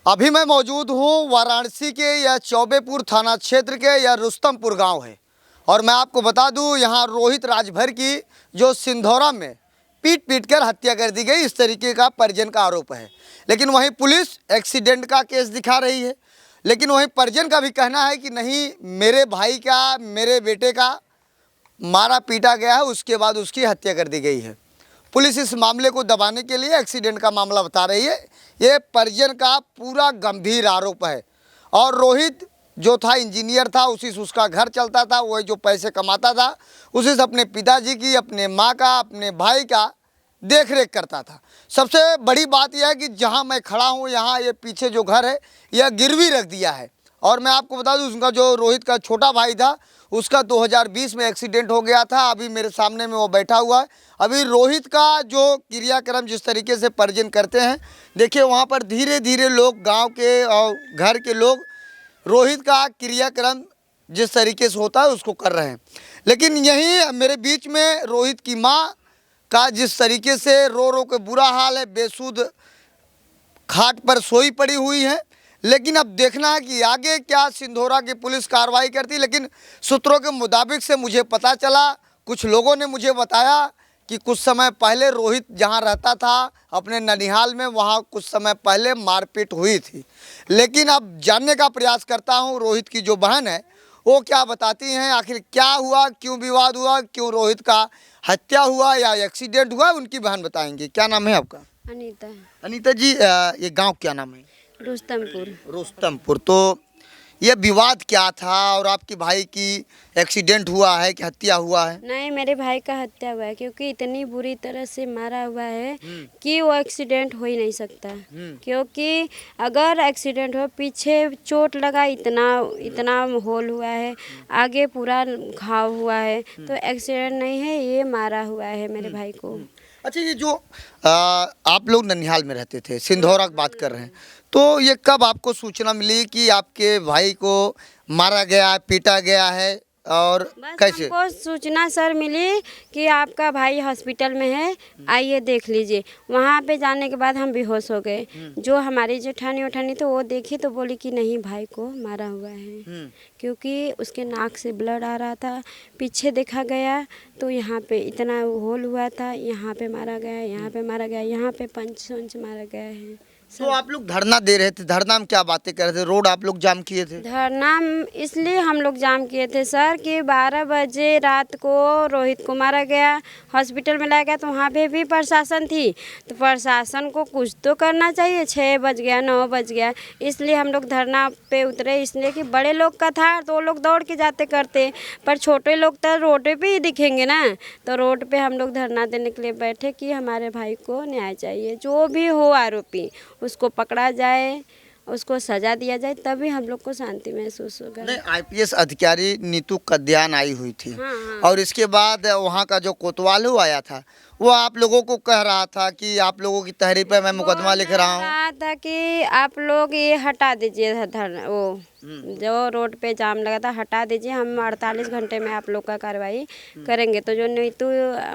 अभी मैं मौजूद हूँ वाराणसी के या चौबेपुर थाना क्षेत्र के या रुस्तमपुर गांव है। और मैं आपको बता दूं, यहाँ रोहित राजभर की जो सिंधौरा में पीट पीट कर हत्या कर दी गई, इस तरीके का परिजन का आरोप है। लेकिन वहीं पुलिस एक्सीडेंट का केस दिखा रही है। लेकिन वहीं परिजन का भी कहना है कि नहीं, मेरे भाई का, मेरे बेटे का मारा पीटा गया है, उसके बाद उसकी हत्या कर दी गई है। पुलिस इस मामले को दबाने के लिए एक्सीडेंट का मामला बता रही है। ये परिजन का पूरा गंभीर आरोप है। और रोहित जो था, इंजीनियर था, उसी से उसका घर चलता था, वही जो पैसे कमाता था उसी से अपने पिताजी की, अपने माँ का, अपने भाई का देख रेख करता था। सबसे बड़ी बात यह है कि जहाँ मैं खड़ा हूँ, यहाँ ये पीछे जो घर है, यह गिरवी रख दिया है। और मैं आपको बता दूं, उसका जो रोहित का छोटा भाई था, उसका 2020 में एक्सीडेंट हो गया था। अभी मेरे सामने में वो बैठा हुआ है। अभी रोहित का जो क्रियाक्रम जिस तरीके से परिजन करते हैं, देखिए वहाँ पर धीरे धीरे लोग, गांव के और घर के लोग रोहित का क्रियाक्रम जिस तरीके से होता है उसको कर रहे हैं। लेकिन यहीं मेरे बीच में रोहित की माँ का जिस तरीके से रो रो के बुरा हाल है, बेसुध खाट पर सोई पड़ी हुई है। लेकिन अब देखना है कि आगे क्या सिंधौरा की पुलिस कार्रवाई करती। लेकिन सूत्रों के मुताबिक से मुझे पता चला, कुछ लोगों ने मुझे बताया कि कुछ समय पहले रोहित जहां रहता था अपने ननिहाल में, वहां कुछ समय पहले मारपीट हुई थी। लेकिन अब जानने का प्रयास करता हूं, रोहित की जो बहन है वो क्या बताती हैं, आखिर क्या हुआ, क्यों विवाद हुआ, क्यों रोहित का हत्या हुआ या एक्सीडेंट हुआ, उनकी बहन बताएंगी। क्या नाम है आपका? अनीता। अनीता जी, ये गांव क्या नाम है? रुस्तमपुर। रुस्तमपुर। तो ये विवाद क्या था और आपके भाई की एक्सीडेंट हुआ है कि हत्या हुआ है? नहीं, मेरे भाई का हत्या हुआ है, क्योंकि इतनी बुरी तरह से मारा हुआ है कि वो एक्सीडेंट हो ही नहीं सकता। क्योंकि अगर एक्सीडेंट हो, पीछे चोट लगा, इतना इतना होल हुआ है, आगे पूरा घाव हुआ है, तो एक्सीडेंट नहीं है, ये मारा हुआ है मेरे भाई को। अच्छा, ये जो आप लोग ननिहाल में रहते थे, सिंधौरा की बात कर रहे हैं, तो ये कब आपको सूचना मिली कि आपके भाई को मारा गया है, पीटा गया है, और बस कैसे? हमको सूचना सर मिली कि आपका भाई हॉस्पिटल में है, आइए देख लीजिए। वहाँ पे जाने के बाद हम बेहोश हो गए। जो हमारी जेठानी उठानी तो वो देखी तो बोली कि नहीं, भाई को मारा हुआ है, क्योंकि उसके नाक से ब्लड आ रहा था। पीछे देखा गया तो यहाँ पे इतना होल हुआ था, यहाँ पे मारा गया, यहाँ पे मारा गया, यहाँ पे पंच मारा गया है। तो आप लोग धरना दे रहे थे, धरना में क्या बातें कर रहे थे? रोड आप लोग जाम किए थे? धरना इसलिए हम लोग जाम किए थे सर कि 12 बजे रात को रोहित को मारा गया, हॉस्पिटल में लाया गया, तो वहाँ पे भी प्रशासन थी। तो प्रशासन को कुछ तो करना चाहिए। 6 बज गया, 9 बज गया, इसलिए हम लोग धरना पे उतरे। इसलिए कि बड़े लोग का था तो वो लोग दौड़ के जाते करते, पर छोटे लोग तो रोड पे ही दिखेंगे ना। तो रोड पे हम लोग धरना देने के लिए बैठे कि हमारे भाई को न्याय चाहिए, जो भी हो आरोपी उसको पकड़ा जाए, उसको सजा दिया जाए, तभी हम लोग को शांति महसूस होगा। नहीं, आईपीएस अधिकारी नीतू कद्यान आई हुई थी। हाँ। और इसके बाद वहाँ का जो कोतवाल आया था, वो आप लोगों को कह रहा था कि आप लोगों की तहरीर पे मैं मुकदमा लिख रहा हूँ। कहा था कि आप लोग ये हटा दीजिए, धरना वो जो रोड पे जाम लगा था हटा दीजिए, हम 48 घंटे में आप लोग का कार्रवाई करेंगे। तो जो नीतू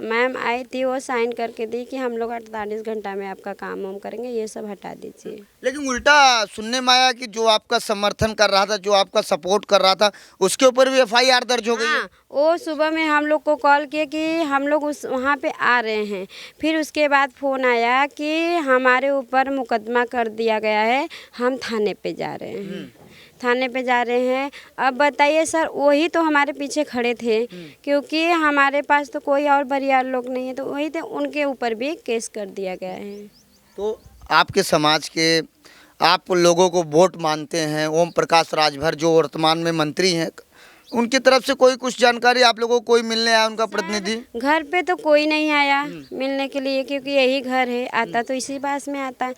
मैम आई थी वो साइन करके दी कि हम लोग 48 घंटा में आपका काम वाम करेंगे, ये सब हटा दीजिए। लेकिन उल्टा सुनने में आया कि जो आपका समर्थन कर रहा था, जो आपका सपोर्ट कर रहा था, उसके ऊपर भी एफआईआर दर्ज हो गई है। हाँ, वो सुबह में हम लोग को कॉल किए कि हम लोग उस वहाँ पे आ रहे हैं। फिर उसके बाद फ़ोन आया कि हमारे ऊपर मुकदमा कर दिया गया है, हम थाने पे जा रहे हैं, थाने पे जा रहे हैं। अब बताइए सर, वही तो हमारे पीछे खड़े थे, क्योंकि हमारे पास तो कोई और बरियार लोग नहीं है, तो वही थे, उनके ऊपर भी केस कर दिया गया है। तो आपके समाज के आप लोगों को वोट मानते हैं, ओम प्रकाश राजभर जो वर्तमान में मंत्री हैं, उनकी तरफ से कोई कुछ जानकारी आप लोगों को कोई मिलने आया, उनका प्रतिनिधि? घर पे तो कोई नहीं आया मिलने के लिए, क्योंकि यही घर है, आता तो इसी पास में आता है।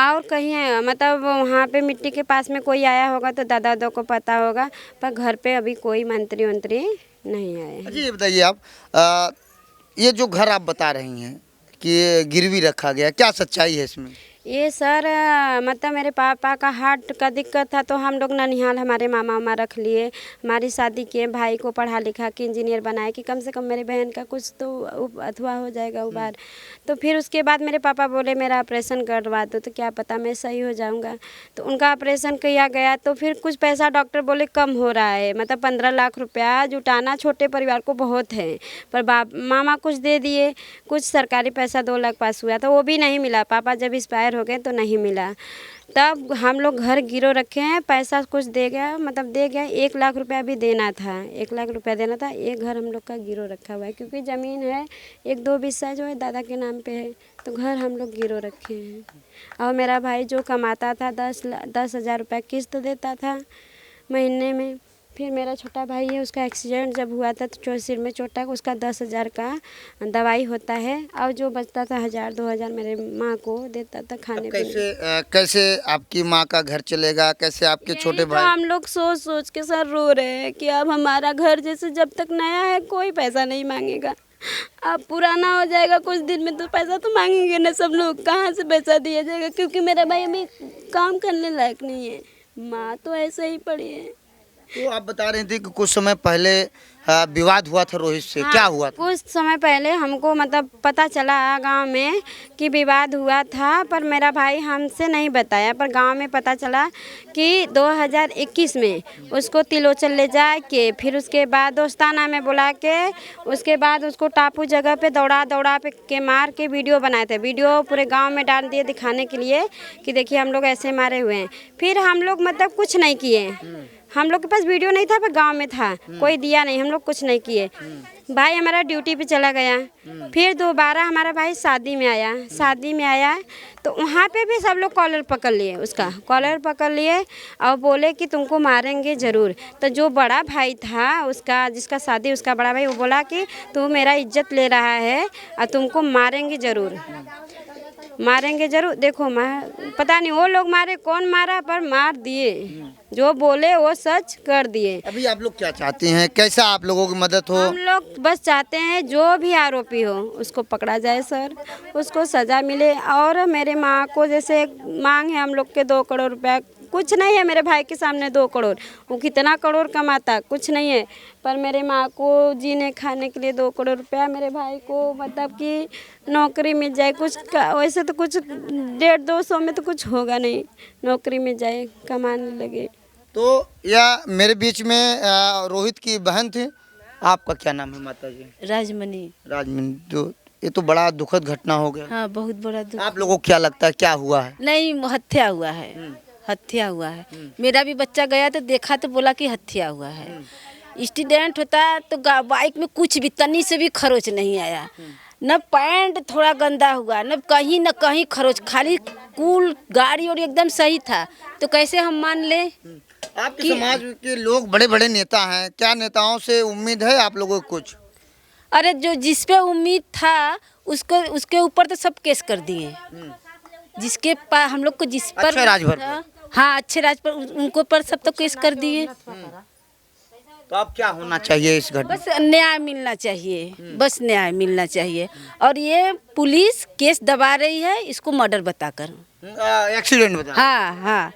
और कहीं है, मतलब वहाँ पे मिट्टी के पास में कोई आया होगा तो दादा दादा को पता होगा, पर घर पे अभी कोई मंत्री नहीं आए। अच्छा, ये बताइए आप, ये जो घर आप बता रही हैं कि गिरवी रखा गया, क्या सच्चाई है इसमें? ये सर मतलब मेरे पापा का हार्ट का दिक्कत था, तो हम लोग ननिहाल हमारे मामा उमा रख लिए, हमारी शादी किए, भाई को पढ़ा लिखा के इंजीनियर बनाए कि कम से कम मेरे बहन का कुछ तो अथवा हो जाएगा उबार। तो फिर उसके बाद मेरे पापा बोले मेरा ऑपरेशन करवा दो, तो क्या पता मैं सही हो जाऊंगा। तो उनका ऑपरेशन किया गया, तो फिर कुछ पैसा डॉक्टर बोले कम हो रहा है, मतलब 15 लाख रुपया जुटाना छोटे परिवार को बहुत है। पर मामा कुछ दे दिए, कुछ सरकारी पैसा 2 लाख पास हुआ, तो वो भी नहीं मिला। पापा जब एक्सपायर हो गए तो नहीं मिला। तब हम लोग घर गिरो रखे हैं, पैसा कुछ दे गया, मतलब दे गया। 1 लाख रुपया भी देना था, 1 लाख रुपया देना था। एक घर हम लोग का गिरो रखा हुआ है, क्योंकि ज़मीन है 1-2 बिस्सा जो है दादा के नाम पे है, तो घर हम लोग गिरो रखे हैं। और मेरा भाई जो कमाता था 10,000 रुपया किस्त देता था महीने में। फिर मेरा छोटा भाई है, उसका एक्सीडेंट जब हुआ था तो सिर में चोट था, उसका 10,000 का दवाई होता है, और जो बचता था 1,000-2,000 मेरे माँ को देता था खाने पीने। कैसे आपकी माँ का घर चलेगा, कैसे आपके छोटे तो भाई? हम लोग सोच सोच के सर रो रहे हैं कि अब हमारा घर जैसे जब तक नया है कोई पैसा नहीं मांगेगा, अब पुराना हो जाएगा कुछ दिन में तो पैसा तो मांगेंगे ना सब लोग, कहाँ से पैसा दिया जाएगा, क्योंकि मेरा भाई अभी काम करने लायक नहीं है, माँ तो ऐसे ही पड़ी है। तो आप बता रही थी कि कुछ समय पहले विवाद हुआ था रोहित से, हाँ, क्या हुआ था? कुछ समय पहले हमको मतलब पता चला गांव में कि विवाद हुआ था, पर मेरा भाई हमसे नहीं बताया, पर गांव में पता चला कि 2021 में उसको तिलोचन ले जा के, फिर उसके बाद दोस्ताना में बुला के, उसके बाद उसको टापू जगह पे दौड़ा दौड़ा पे के मार के वीडियो बनाए थे। वीडियो पूरे गाँव में डाल दिए दिखाने के लिए कि देखिए हम लोग ऐसे मारे हुए हैं। फिर हम लोग मतलब कुछ नहीं किए, हम लोग के पास वीडियो नहीं था, पर गांव में था, कोई दिया नहीं, हम लोग कुछ नहीं किए। भाई हमारा ड्यूटी पे चला गया। फिर दोबारा हमारा भाई शादी में आया तो वहाँ पे भी सब लोग कॉलर पकड़ लिए, उसका कॉलर पकड़ लिए और बोले कि तुमको मारेंगे ज़रूर। तो जो बड़ा भाई था उसका, जिसका शादी, उसका बड़ा भाई, वो बोला कि तू मेरा इज्जत ले रहा है और तुमको मारेंगे ज़रूर, मारेंगे जरूर। देखो मैं पता नहीं वो लोग मारे कौन मारा, पर मार दिए, जो बोले वो सच कर दिए। अभी आप लोग क्या चाहते हैं, कैसा आप लोगों की मदद हो? हम लोग बस चाहते हैं जो भी आरोपी हो उसको पकड़ा जाए सर, उसको सज़ा मिले। और मेरे माँ को जैसे मांग है हम लोग के 2 करोड़ रुपया, कुछ नहीं है मेरे भाई के सामने 2 करोड़, वो कितना करोड़ कमाता कुछ नहीं है, पर मेरे माँ को जीने खाने के लिए 2 करोड़ रुपया, मेरे भाई को मतलब कि नौकरी मिल जाए कुछ वैसे तो कुछ 150-200 में तो कुछ होगा नहीं, नौकरी मिल जाए कमाने लगे। तो यह मेरे बीच में रोहित की बहन थी। आपका क्या नाम है माता जी? राजमणि। राजमणि। तो ये तो बड़ा दुखद घटना हो गया। हाँ, बहुत बड़ा दुख। आप लोगों को क्या लगता है क्या हुआ है? नहीं, हत्या हुआ है, हत्या हुआ है। मेरा भी बच्चा गया तो देखा तो बोला कि हत्या हुआ है। एक्सीडेंट होता तो बाइक में कुछ भी तनी से भी खरोच नहीं आया, न पैंट थोड़ा गंदा हुआ, न कहीं खरोच, खाली कूल गाड़ी और एकदम सही था, तो कैसे हम मान ले? आपके समाज के लोग बड़े बड़े नेता हैं, क्या नेताओं से उम्मीद है आप लोगों को कुछ? अरे जो जिस पे उम्मीद था उसको, उसके ऊपर तो सब केस कर दिए। जिसके पास हम लोग को जिस पर अच्छे राजभर पर। हाँ, अच्छे राज पर उनको पर सब तो केस कर दिए। तो अब क्या होना चाहिए इस घटना? बस न्याय मिलना चाहिए, बस न्याय मिलना चाहिए। और ये पुलिस केस दबा रही है इसको मर्डर बताकर। एक्सीडेंट बता। हाँ हाँ,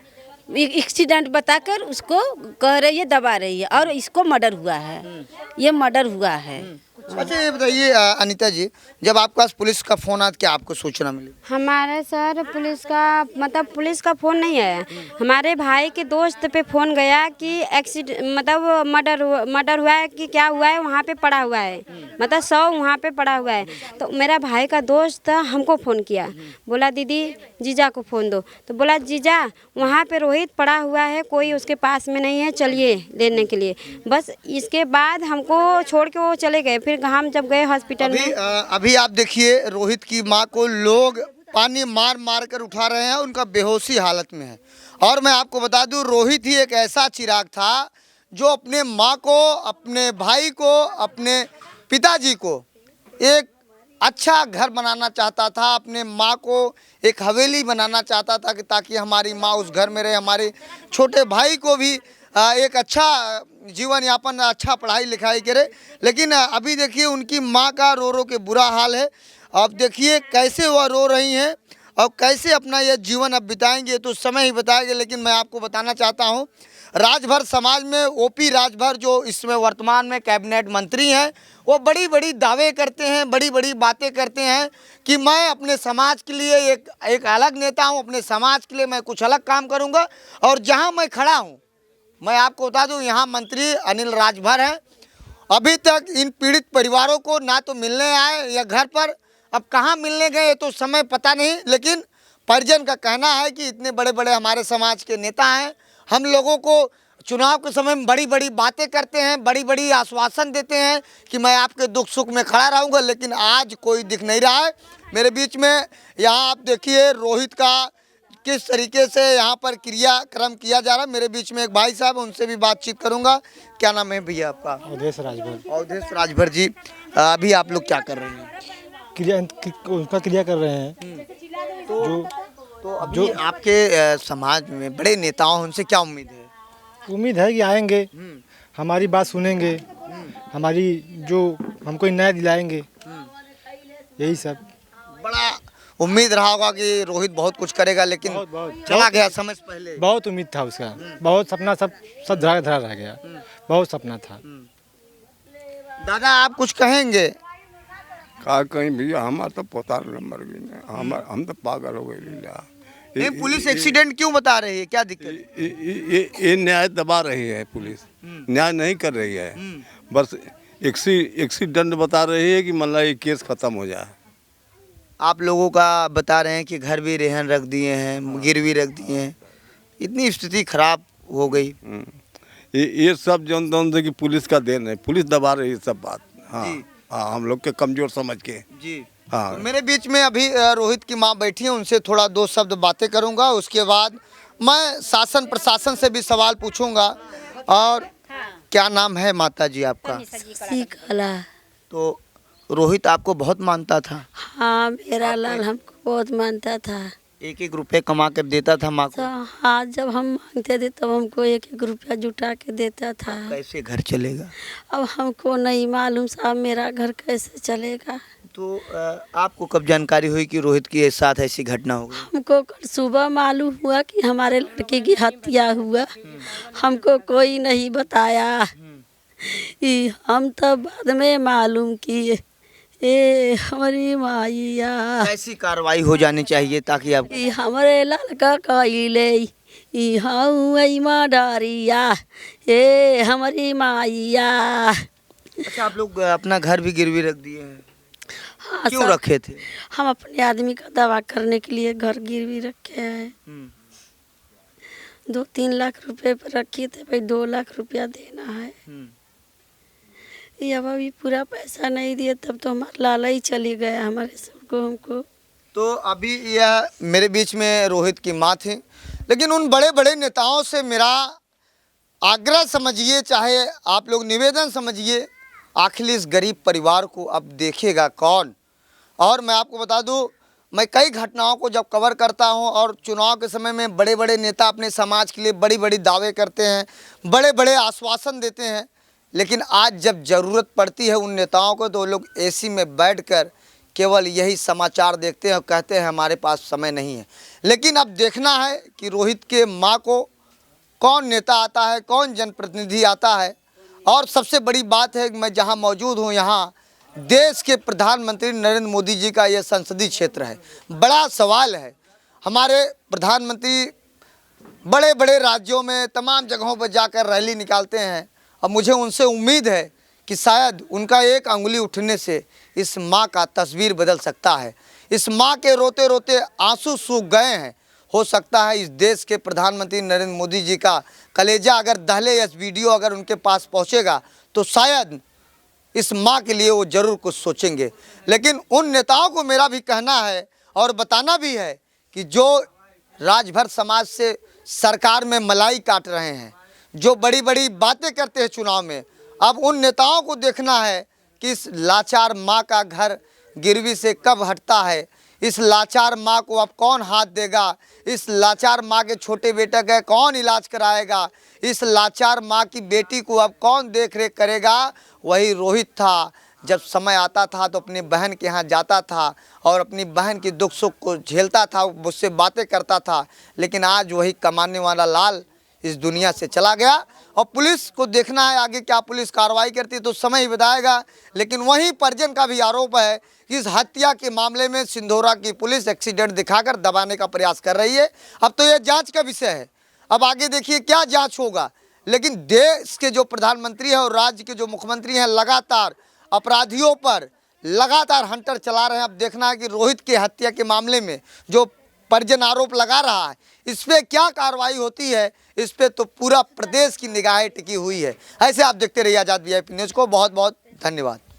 एक्सीडेंट बताकर उसको कह रही है, दबा रही है, और इसको मर्डर हुआ है, ये मर्डर हुआ है। अच्छा ये बताइए अनीता जी, जब आपके पास पुलिस का फोन आया क्या आपको सूचना मिली? हमारे सर पुलिस का मतलब पुलिस का फ़ोन नहीं आया, हमारे भाई के दोस्त पे फ़ोन गया कि एक्सीडेंट मतलब मर्डर हुआ है कि क्या हुआ है, वहाँ पे पड़ा हुआ है, मतलब 100 वहाँ पे पड़ा हुआ है। तो मेरा भाई का दोस्त हमको फ़ोन किया, बोला दीदी जीजा को फ़ोन दो, तो बोला जीजा वहाँ पे रोहित पड़ा हुआ है, कोई उसके पास में नहीं है, चलिए लेने के लिए। बस इसके बाद हमको छोड़ के वो चले गए। फिर हम जब गए हॉस्पिटल में, अभी आप देखिए रोहित की माँ को लोग पानी मार मार कर उठा रहे हैं, उनका बेहोशी हालत में है। और मैं आपको बता दूं रोहित ही एक ऐसा चिराग था जो अपने माँ को, अपने भाई को, अपने पिताजी को एक अच्छा घर बनाना चाहता था, अपने माँ को एक हवेली बनाना चाहता था कि ताकि हमारी माँ उस घर में रहे, हमारे छोटे भाई को भी एक अच्छा जीवन यापन, अच्छा पढ़ाई लिखाई करे। लेकिन अभी देखिए उनकी माँ का रो रो के बुरा हाल है। अब देखिए कैसे वह रो रही हैं और कैसे अपना यह जीवन अब बिताएंगे तो समय ही बताएंगे। लेकिन मैं आपको बताना चाहता हूँ, राजभर समाज में ओपी राजभर जो इसमें वर्तमान में कैबिनेट मंत्री हैं, वो बड़ी बड़ी दावे करते हैं, बड़ी बड़ी बातें करते हैं कि मैं अपने समाज के लिए एक अलग नेता हूँ, अपने समाज के लिए मैं कुछ अलग काम करूँगा। और जहाँ मैं खड़ा हूँ, मैं आपको बता दूँ, यहाँ मंत्री अनिल राजभर हैं। अभी तक इन पीड़ित परिवारों को ना तो मिलने आए या घर पर, अब कहाँ मिलने गए तो समय पता नहीं। लेकिन परिजन का कहना है कि इतने बड़े बड़े हमारे समाज के नेता हैं, हम लोगों को चुनाव के समय में बड़ी बड़ी बातें करते हैं, बड़ी बड़ी आश्वासन देते हैं कि मैं आपके दुख सुख में खड़ा रहूँगा, लेकिन आज कोई दिख नहीं रहा है मेरे बीच में। यहाँ आप देखिए रोहित का किस तरीके से यहाँ पर क्रियाक्रम किया जा रहा है। मेरे बीच में एक भाई साहब, उनसे भी बातचीत करूँगा। क्या नाम है भैया आपका? अवधेश राजभर। अवधेश राजभर जी, अभी आप लोग क्या कर रहे हैं? उनका क्रिया कर रहे हैं। तो अभी आपके समाज में बड़े नेताओं, उनसे क्या उम्मीद है? उम्मीद है कि आएंगे, हमारी बात सुनेंगे, हमारी जो हमको न्याय दिलाएंगे, यही सब। बड़ा उम्मीद रहा होगा कि रोहित बहुत कुछ करेगा, लेकिन चला गया समय से पहले। बहुत उम्मीद था उसका, बहुत सपना, सब धरा धरा रह गया, बहुत सपना था। दादा आप कुछ कहेंगे? का कहीं भैया, हमारा तो पोतार नंबर भी नहीं, हम तो पागल हो गए लीला। नहीं, पुलिस एक्सीडेंट क्यों बता रही है, क्या दिक्कत है? ये न्याय दबा रही है, पुलिस न्याय नहीं कर रही है, बस एक्सीडेंट बता रही है कि मतलब ये केस खत्म हो जाए। आप लोगों का बता रहे हैं कि घर भी रेहन रख दिए हैं, गिरवी रख दिए हैं, इतनी स्थिति खराब हो गई। ये सब जन से कि पुलिस का देन है, पुलिस दबा रही है सब बात। हाँ हाँ, हम लोग के कमजोर समझ के जी। हाँ। तो मेरे बीच में अभी रोहित की माँ बैठी है, उनसे थोड़ा दो शब्द बातें करूंगा। उसके बाद मैं शासन प्रशासन से भी सवाल पूछूंगा। और क्या नाम है माता जी आपका? सीखला। तो रोहित आपको बहुत मानता था? हाँ, मेरा लाल हमको बहुत मानता था। एक एक रुपए कमा कर देता था माँ को? तो हाँ, जब हम मांगते थे तब हमको एक एक रुपया जुटा के देता था। कैसे घर चलेगा? अब हमको नहीं मालूम साहब, मेरा घर कैसे चलेगा। तो आपको कब जानकारी हुई कि रोहित के साथ ऐसी घटना हो गई? हमको कल सुबह मालूम हुआ कि हमारे लड़के की हत्या हुआ। हमको कोई नहीं बताया, हम तब बाद में मालूम किए। ए हमारी माइया, ऐसी कार्रवाई हो जानी चाहिए ताकि आप हमारे लड़का कइले माँ डारिया, ए हमारी माइया। अच्छा, आप लोग अपना घर भी गिरवी रख दिए हैं? हाँ, क्यों रखे थे? हम अपने आदमी का दवा करने के लिए घर गिरवी रखे हैं। 2-3 लाख रुपए पर रखे थे, भाई 2 लाख रुपया देना है। अब अभी पूरा पैसा नहीं दिए तब तो हमारा लाला ही चली गया हमारे सबको, हमको। तो अभी यह मेरे बीच में रोहित की माँ थी। लेकिन उन बड़े बड़े नेताओं से मेरा आग्रह समझिए, चाहे आप लोग निवेदन समझिए, आखिर इस गरीब परिवार को अब देखेगा कौन? और मैं आपको बता दूं, मैं कई घटनाओं को जब कवर करता हूं और चुनाव के समय में बड़े बड़े नेता अपने समाज के लिए बड़ी बड़ी दावे करते हैं, बड़े बड़े आश्वासन देते हैं, लेकिन आज जब ज़रूरत पड़ती है उन नेताओं को तो वो लोग एसी में बैठकर केवल यही समाचार देखते हैं और कहते हैं हमारे पास समय नहीं है। लेकिन अब देखना है कि रोहित के माँ को कौन नेता आता है, कौन जनप्रतिनिधि आता है। और सबसे बड़ी बात है कि मैं जहाँ मौजूद हूँ, यहाँ देश के प्रधानमंत्री नरेंद्र मोदी जी का यह संसदीय क्षेत्र है। बड़ा सवाल है, हमारे प्रधानमंत्री बड़े बड़े राज्यों में तमाम जगहों पर जाकर रैली निकालते हैं। अब मुझे उनसे उम्मीद है कि शायद उनका एक अंगुली उठने से इस माँ का तस्वीर बदल सकता है। इस माँ के रोते रोते आंसू सूख गए हैं। हो सकता है इस देश के प्रधानमंत्री नरेंद्र मोदी जी का कलेजा अगर दहले, इस वीडियो अगर उनके पास पहुँचेगा तो शायद इस माँ के लिए वो ज़रूर कुछ सोचेंगे। लेकिन उन नेताओं को मेरा भी कहना है और बताना भी है कि जो राजभर समाज से सरकार में मलाई काट रहे हैं, जो बड़ी बड़ी बातें करते हैं चुनाव में, अब उन नेताओं को देखना है कि इस लाचार माँ का घर गिरवी से कब हटता है। इस लाचार माँ को अब कौन हाथ देगा? इस लाचार माँ के छोटे बेटे का कौन इलाज कराएगा? इस लाचार माँ की बेटी को अब कौन देख रेख करेगा? वही रोहित था जब समय आता था तो अपनी बहन के यहाँ जाता था और अपनी बहन की दुख सुख को झेलता था, मुझसे बातें करता था। लेकिन आज वही कमाने वाला लाल इस दुनिया से चला गया और पुलिस को देखना है आगे क्या पुलिस कार्रवाई करती है तो समय ही बताएगा। लेकिन वहीं परिजन का भी आरोप है कि इस हत्या के मामले में सिंधोरा की पुलिस एक्सीडेंट दिखाकर दबाने का प्रयास कर रही है। अब तो यह जांच का विषय है, अब आगे देखिए क्या जांच होगा। लेकिन देश के जो प्रधानमंत्री है और राज्य के जो मुख्यमंत्री हैं लगातार अपराधियों पर लगातार हंटर चला रहे हैं। अब देखना है कि रोहित के हत्या के मामले में जो परिजन आरोप लगा रहा है इस पे क्या कार्रवाई होती है, इस पे तो पूरा प्रदेश की निगाहें टिकी हुई है। ऐसे आप देखते रहिए आज़ाद वीआईपी न्यूज़ को। बहुत बहुत धन्यवाद।